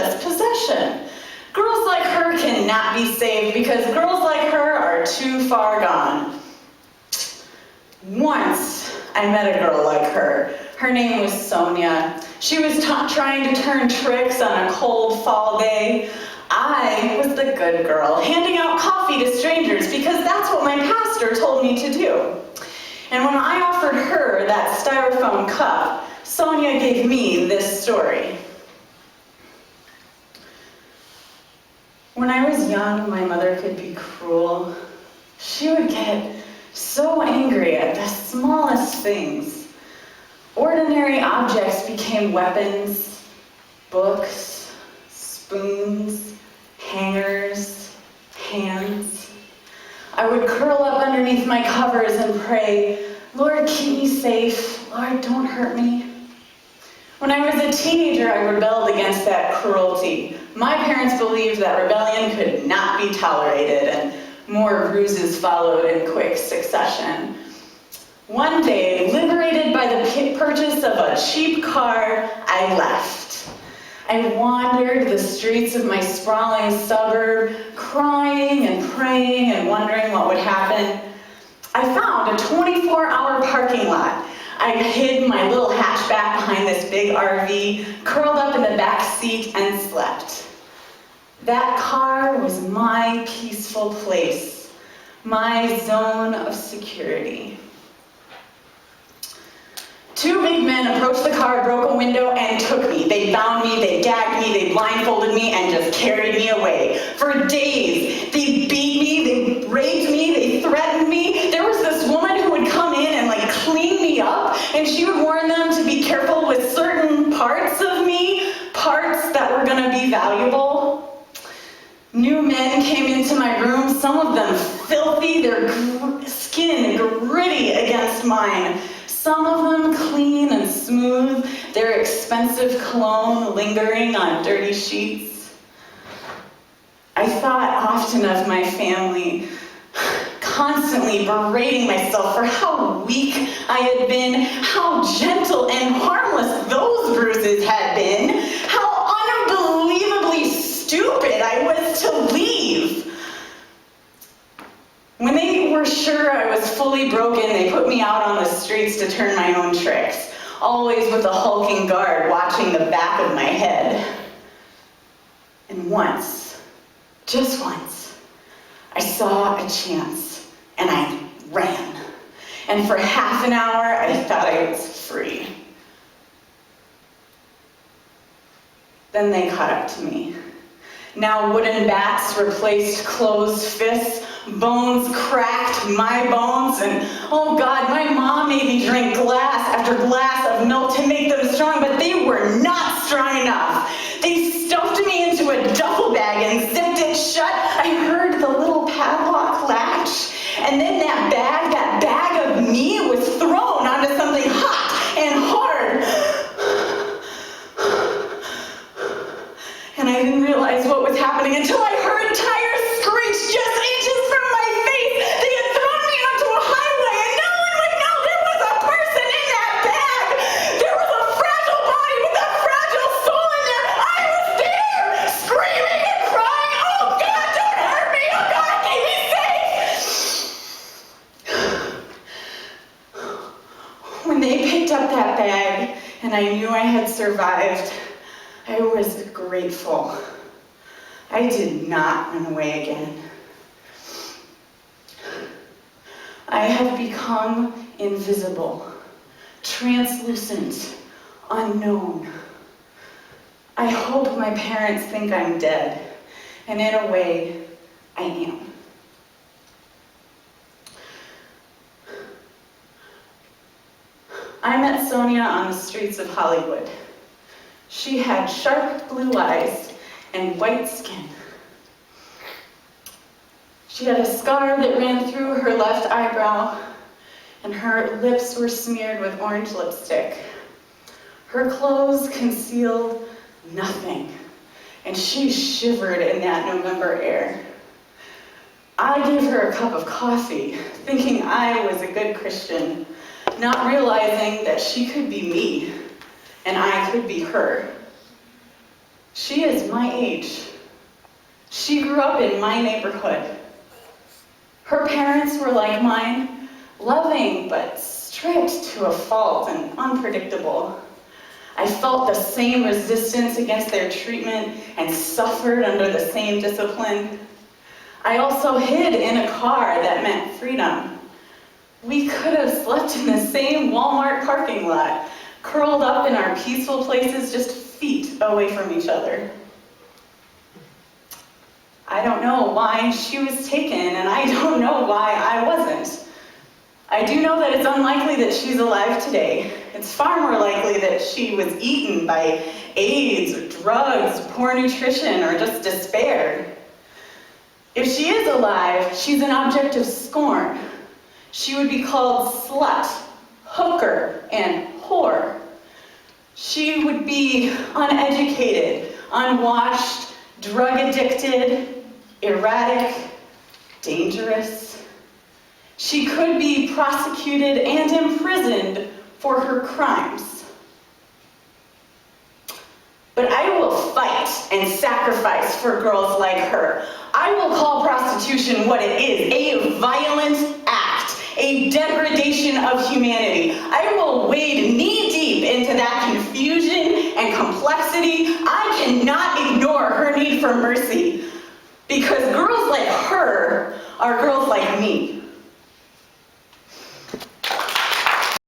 prized possession. Girls like her cannot be saved because girls like her are too far gone. Once I met a girl like her. Her name was Sonia. She was trying to turn tricks on a cold fall day. I was the good girl, handing out coffee to strangers because that's what my pastor told me to do. And when I offered her that styrofoam cup, Sonia gave me this story. When I was young, my mother could be cruel. She would get so angry at the smallest things. Ordinary objects became weapons, books, spoons, hangers, hands. I would curl up underneath my covers and pray, Lord, keep me safe. Lord, don't hurt me. When I was a teenager, I rebelled against that cruelty. My parents believed that rebellion could not be tolerated, and more bruises followed in quick succession. One day, liberated by the purchase of a cheap car, I left. I wandered the streets of my sprawling suburb, crying and praying and wondering what would happen. I found a 24-hour parking lot. I hid my little hatchback behind this big RV, curled up in the back seat, and slept. That car was my peaceful place, my zone of security. Two big men approached the car, broke a window, and took me. They bound me, they gagged me, they blindfolded me, and just carried me away. For days, they beat me, they raped me, they threatened me. There was this woman who would come in and clean me up, and she would warn them to be careful with certain parts of me, parts that were going to be valuable. New men came into my room, some of them filthy, their skin gritty against mine. Some of them clean and smooth, their expensive cologne lingering on dirty sheets. I thought often of my family, constantly berating myself for how weak I had been, how gentle and harmless those bruises had been, how unbelievably stupid I was to leave. When they were sure I was fully broken, they put me out on the streets to turn my own tricks, always with a hulking guard watching the back of my head. And once, just once, I saw a chance, and I ran. And for half an hour, I thought I was free. Then they caught up to me. Now wooden bats replaced closed fists, bones cracked my bones, and oh God, my mom made me drink glass after glass of milk to make them strong, but they were not strong enough. They stuffed me into a duffel bag and zipped it shut. I heard the little padlock latch, and then that bag of me was thrown onto something hot and hard. And I didn't realize what was happening until I heard tires screech just inches from my face. They had thrown me onto a highway, and no one would know there was a person in that bag. There was a fragile body with a fragile soul in there. I was there, screaming and crying, oh God, don't hurt me, oh God, keep me safe. When they picked up that bag, and I knew I had survived, I was grateful. I did not run away again. I have become invisible, translucent, unknown. I hope my parents think I'm dead, and in a way, I am. I met Sonia on the streets of Hollywood. She had sharp blue eyes and white skin. She had a scar that ran through her left eyebrow, and her lips were smeared with orange lipstick. Her clothes concealed nothing, and she shivered in that November air. I gave her a cup of coffee, thinking I was a good Christian, not realizing that she could be me, and I could be her. She is my age. She grew up in my neighborhood. Her parents were like mine, loving but strict to a fault and unpredictable. I felt the same resistance against their treatment and suffered under the same discipline. I also hid in a car that meant freedom. We could have slept in the same Walmart parking lot, curled up in our peaceful places just feet away from each other. I don't know why she was taken, and I don't know why I wasn't. I do know that it's unlikely that she's alive today. It's far more likely that she was eaten by AIDS, or drugs, poor nutrition, or just despair. If she is alive, she's an object of scorn. She would be called slut, hooker, and whore. She would be uneducated, unwashed, drug-addicted, erratic, dangerous. She could be prosecuted and imprisoned for her crimes. But I will fight and sacrifice for girls like her. I will call prostitution what it is, a violent act, a degradation of humanity. I will wade knee-deep into that confusion and complexity. I cannot ignore her need for mercy, because girls like her are girls like me.